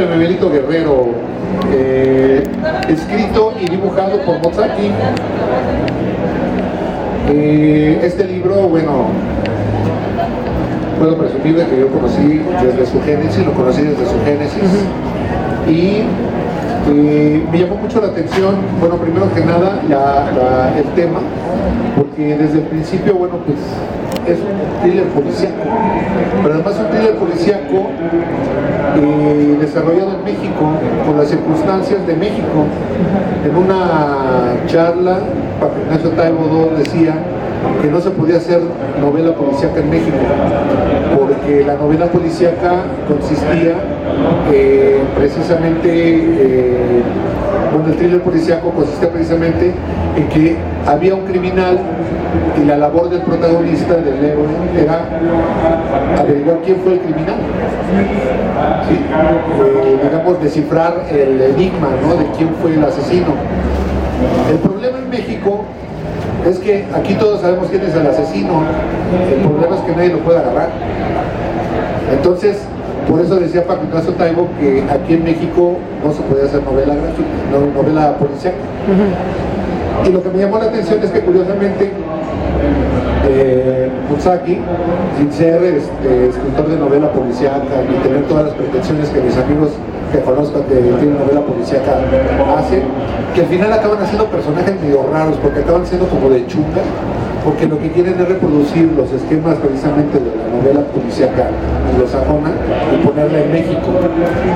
Miguelito Guerrero, escrito y dibujado por Mozaki. Este libro, bueno, puedo presumir de que yo conocí desde su génesis, lo conocí desde su génesis, y me llamó mucho la atención, bueno, primero que nada, el tema, porque desde el principio, bueno, pues es un thriller policíaco, pero además un thriller policíaco desarrollado en México, con las circunstancias de México. En una charla, Paco Ignacio Taibo II decía que no se podía hacer novela policíaca en México, porque la novela policíaca consistía precisamente, bueno, el thriller policíaco consistía precisamente en que había un criminal y la labor del protagonista, del héroe, era averiguar quién fue el criminal, ¿sí? Digamos, descifrar el enigma, ¿no?, de quién fue el asesino. El problema en México es que aquí todos sabemos quién es el asesino, el problema es que nadie lo puede agarrar. Entonces, por eso decía Paco Ignacio Taibo que aquí en México no se podía hacer novela gráfica, no, novela policial. Y lo que me llamó la atención es que, curiosamente, Mozaki, sin ser escritor de novela policíaca ni tener todas las pretensiones que mis amigos que conozco que tienen novela policíaca hacen, que al final acaban haciendo personajes medio raros, porque acaban siendo como de chunga, porque lo que quieren es reproducir los esquemas precisamente de la novela policíaca anglosajona y ponerla en México,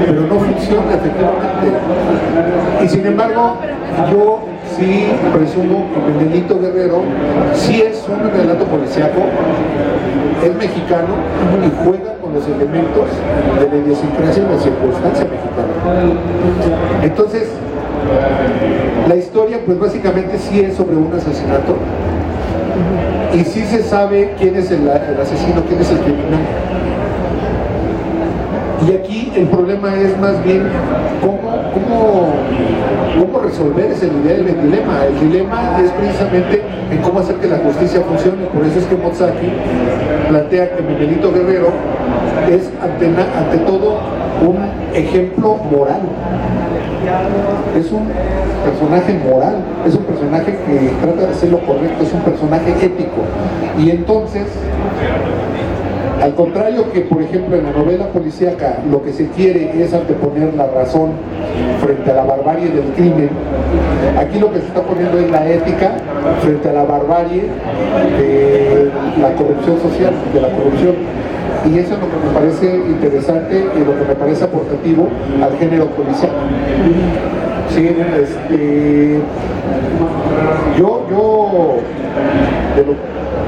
pero no funciona efectivamente. Y sin embargo, yo sí presumo que Miguelito Guerrero sí es un relato policíaco, es mexicano y juega con los elementos de la idiosincrasia y la circunstancia mexicana. Entonces, la historia pues básicamente sí es sobre un asesinato y sí se sabe quién es el asesino, quién es el criminal. Y aquí el problema es más bien cómo resolver ese dilema. El dilema es precisamente en cómo hacer que la justicia funcione. Por eso es que Mozaki plantea que Miguelito Guerrero es ante todo un ejemplo moral. Es un personaje moral, es un personaje que trata de hacer lo correcto, es un personaje ético. Y entonces, al contrario que, por ejemplo, en la novela policíaca lo que se quiere es anteponer la razón frente a la barbarie del crimen, aquí lo que se está poniendo es la ética frente a la barbarie de la corrupción social, de la corrupción. Y eso es lo que me parece interesante y lo que me parece aportativo al género policial. Sí, yo de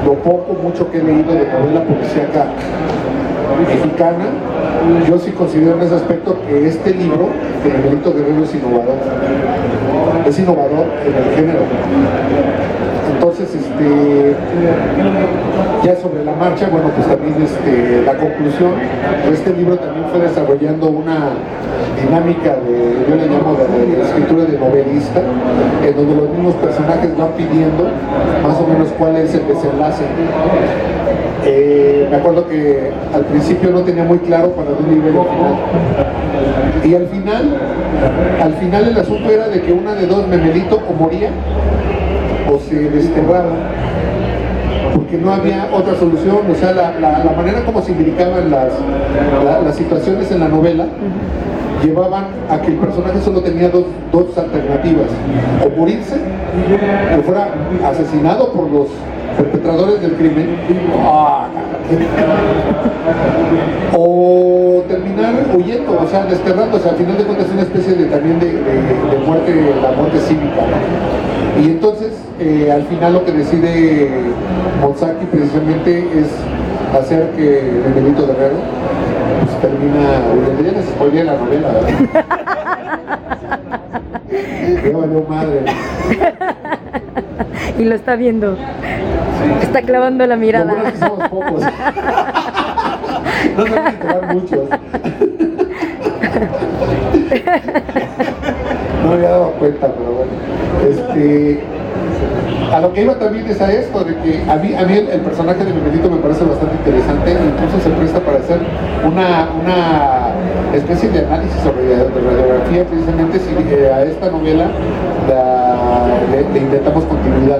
lo poco, mucho que he leído de novela policíaca mexicana, yo sí considero en ese aspecto que este libro de Miguelito Guerrero es innovador en el género. Entonces, ya sobre la marcha, bueno, pues también la conclusión de este libro también fue desarrollando una dinámica yo le llamo de escritura de novelista, en donde los mismos personajes van pidiendo más o menos cuál es el desenlace. Me acuerdo que al principio no tenía muy claro para dónde iba el final. Y al final el asunto era de que una de dos, Memelito o moría o se desterraba, porque no había otra solución. O sea, la manera como se imbricaban las situaciones en la novela llevaban a que el personaje solo tenía dos alternativas: o morirse, que fuera asesinado por los perpetradores del crimen, o terminar huyendo, o sea, desterrándose. Al final de cuentas es una especie también de muerte, la muerte cívica, ¿no? Y entonces, al final lo que decide Mozaki precisamente es hacer que Miguelito Guerrero pues termina huyendo. Ya les spoileé la novela, ¿verdad? Ya valió madre. Y lo está viendo. Sí. Está clavando la mirada. Lo bueno es que somos pocos. No se van a enterar muchos. No me había dado cuenta, pero bueno. A lo que iba también es a esto, de que a mí el personaje de Miguelito me parece bastante interesante, e incluso se presta para hacer una especie de análisis sobre radiografía, precisamente si a esta novela le intentamos continuidad.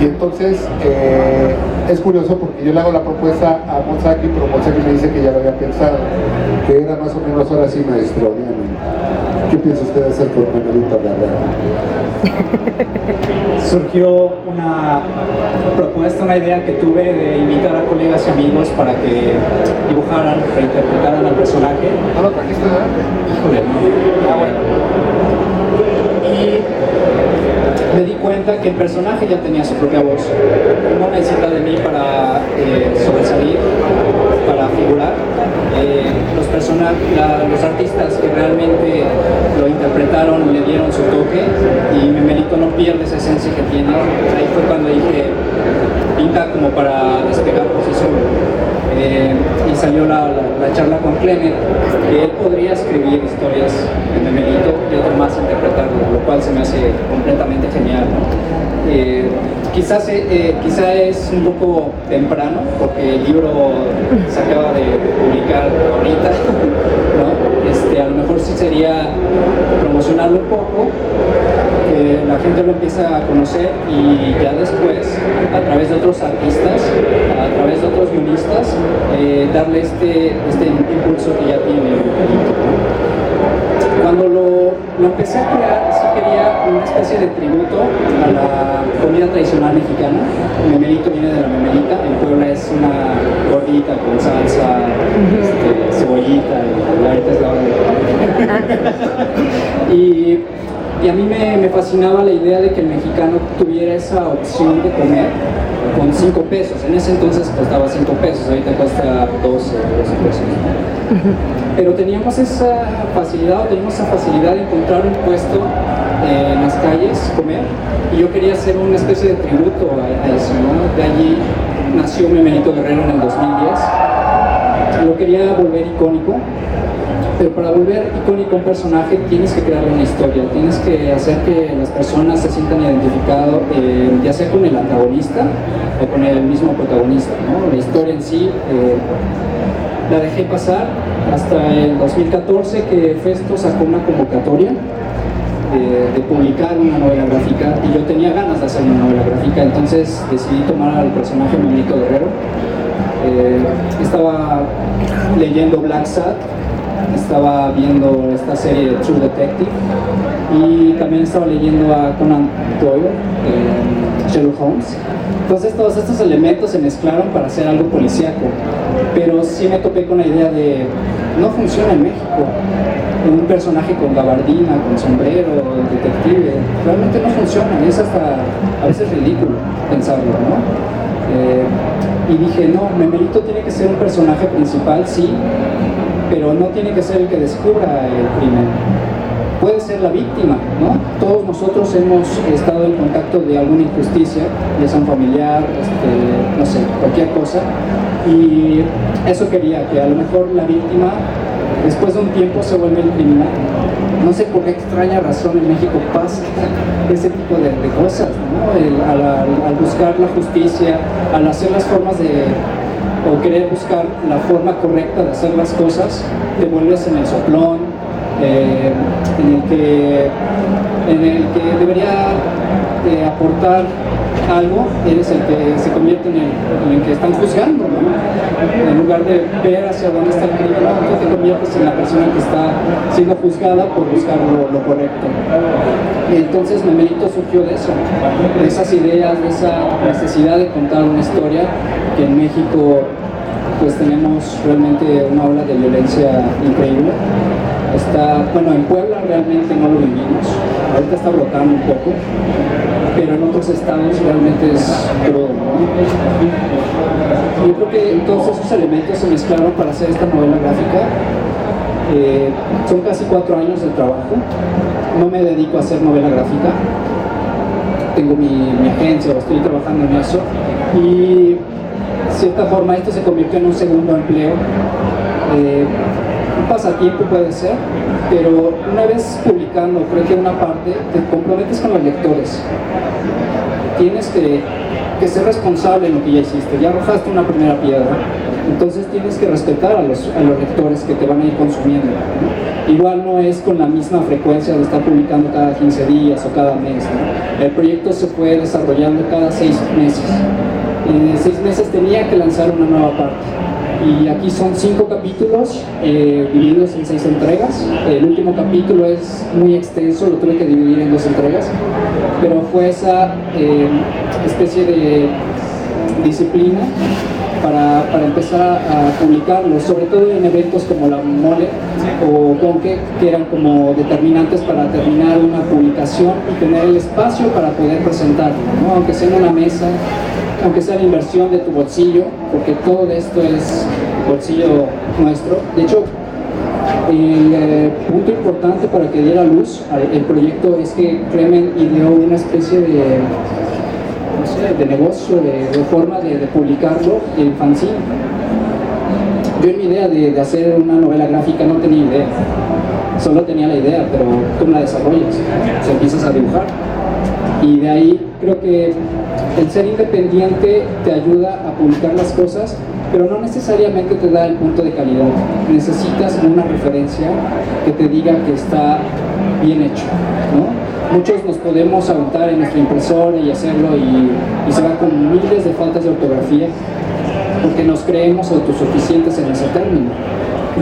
Y entonces es curioso porque yo le hago la propuesta a Monsaki, pero Monsaki me dice que ya lo había pensado, que era más o menos ahora sí maestro. ¿Qué piensa usted hacer con Manuelito Guerrero? Surgió una propuesta, una idea que tuve de invitar a colegas y amigos para que dibujaran, reinterpretaran al personaje. ¿No lo trajiste, verdad? Híjole, no. Ah, bueno. Y me di cuenta que el personaje ya tenía su propia voz. No necesita de mí para sobresalir, para figurar. Los artistas que realmente lo interpretaron le dieron su toque y Memelito no pierde esa esencia que tiene. Ahí fue cuando dije, pinta como para despegar por sí solo. Y salió la charla con Clement, que él podría escribir historias de Memelito y otro más interpretarlo, lo cual se me hace completamente genial, ¿no? Quizá es un poco temprano, porque el libro se acaba de publicar ahorita, ¿no? A lo mejor sí sería promocionarlo un poco, que la gente lo empiece a conocer y ya después, a través de otros artistas, a través de otros guionistas, darle este impulso que ya tiene. Cuando lo empecé a crear, sí quería una especie de tributo a la comida tradicional mexicana. Memelito viene de la memelita, en Puebla es una gordita con salsa, cebollita, y ahorita es la hora de y a mí me fascinaba la idea de que el mexicano tuviera esa opción de comer con 5 pesos. En ese entonces costaba 5 pesos, ahorita cuesta 12 pesos. Pero teníamos esa facilidad de encontrar un puesto en las calles, comer, y yo quería hacer una especie de tributo a eso, ¿no? De allí nació Memelito Guerrero en el 2010. Lo quería volver icónico, pero para volver icónico un personaje tienes que crear una historia, tienes que hacer que las personas se sientan identificados, ya sea con el antagonista o con el mismo protagonista, ¿no? La historia en sí la dejé pasar hasta el 2014, que Festo sacó una convocatoria de publicar una novela gráfica, y yo tenía ganas de hacer una novela gráfica, entonces decidí tomar al personaje Memelito Guerrero. Estaba leyendo Black Sad, estaba viendo esta serie de True Detective y también estaba leyendo a Conan Doyle, Sherlock Holmes. Entonces todos estos elementos se mezclaron para hacer algo policíaco, pero sí me topé con la idea de no funciona en México. Un personaje con gabardina, con sombrero, detective, realmente no funciona, es hasta a veces ridículo pensarlo, ¿no? Y dije, no, Memelito tiene que ser un personaje principal, sí, pero no tiene que ser el que descubra el crimen. Puede ser la víctima, ¿no? Todos nosotros hemos estado en contacto de alguna injusticia, ya sea un familiar, no sé, cualquier cosa, y eso quería, que a lo mejor la víctima después de un tiempo se vuelve el criminal. No sé por qué extraña razón en México pasa ese tipo de cosas, ¿no? Al buscar la justicia, al hacer las formas o querer buscar la forma correcta de hacer las cosas, te vuelves en el soplón, en el que debería aportar algo, eres el que se convierte en el que están juzgando, ¿no? En lugar de ver hacia dónde está el crimen, tú te conviertes en la persona que está siendo juzgada por buscar lo correcto. Y entonces Memelito surgió de eso, de esas ideas, de esa necesidad de contar una historia que en México pues tenemos realmente una ola de violencia increíble. En Puebla realmente no lo vivimos, ahorita está brotando un poco, pero en otros estados realmente es crudo, ¿no? Yo creo que todos esos elementos se mezclaron para hacer esta novela gráfica. Son casi 4 años de trabajo. No me dedico a hacer novela gráfica, tengo mi agencia, estoy trabajando en eso, y de cierta forma esto se convirtió en un segundo empleo. Un pasatiempo puede ser, pero una vez publicando, creo que una parte, te comprometes con los lectores. Tienes que que ser responsable en lo que ya hiciste. Ya arrojaste una primera piedra, entonces tienes que respetar a los lectores que te van a ir consumiendo, ¿no? Igual no es con la misma frecuencia de estar publicando cada 15 días o cada mes, ¿no? El proyecto se fue desarrollando cada 6 meses. En 6 meses tenía que lanzar una nueva parte. Y aquí son 5 capítulos divididos en 6 entregas. El último capítulo es muy extenso, lo tuve que dividir en 2 entregas, pero fue esa especie de disciplina para empezar a publicarlo, sobre todo en eventos como la Mole o Conque, que eran como determinantes para terminar una publicación y tener el espacio para poder presentarlo, ¿no? Aunque sea en una mesa, aunque sea la inversión de tu bolsillo, porque todo esto es bolsillo nuestro. De hecho, el punto importante para que diera luz el proyecto es que Clemen ideó una especie de, no sé, de negocio, de forma de publicarlo en fanzine. Yo en mi idea de hacer una novela gráfica no tenía idea, solo tenía la idea, pero tú la desarrollas, o sea, empiezas a dibujar. Y de ahí creo que el ser independiente te ayuda a publicar las cosas, pero no necesariamente te da el punto de calidad. Necesitas una referencia que te diga que está bien hecho, ¿no? Muchos nos podemos aventar en nuestra impresora y hacerlo y se va con miles de faltas de ortografía porque nos creemos autosuficientes en ese término.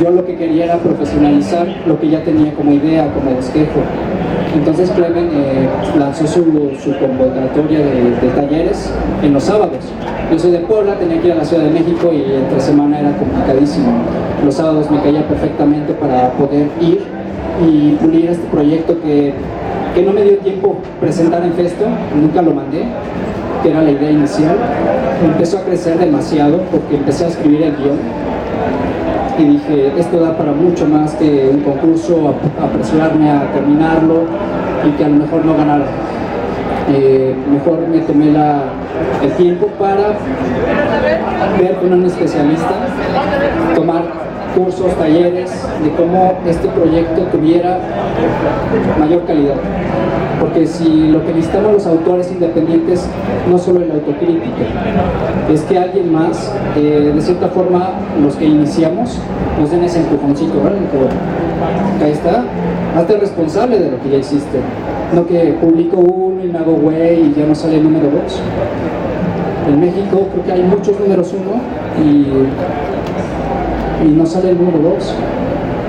Yo lo que quería era profesionalizar lo que ya tenía como idea, como bosquejo. Entonces Clemen lanzó su convocatoria de talleres en los sábados. Yo soy de Puebla, tenía que ir a la Ciudad de México y entre semana era complicadísimo. Los sábados me caía perfectamente para poder ir y pulir este proyecto que no me dio tiempo presentar en Festo, nunca lo mandé, que era la idea inicial. Empezó a crecer demasiado porque empecé a escribir el guión y dije, esto da para mucho más que un concurso, apresurarme a terminarlo y que a lo mejor no ganara. Mejor me tomé el tiempo para ver con un especialista, tomar cursos, talleres, de cómo este proyecto tuviera mayor calidad. Porque si lo que necesitamos los autores independientes no solo es la autocrítica, es que alguien más, de cierta forma, los que iniciamos, nos den ese empujoncito, ¿verdad? Que ahí está, hazte responsable de lo que ya hiciste. No que publico uno y me hago güey y ya no sale el número 2. En México creo que hay muchos números 1 y no sale el número 2.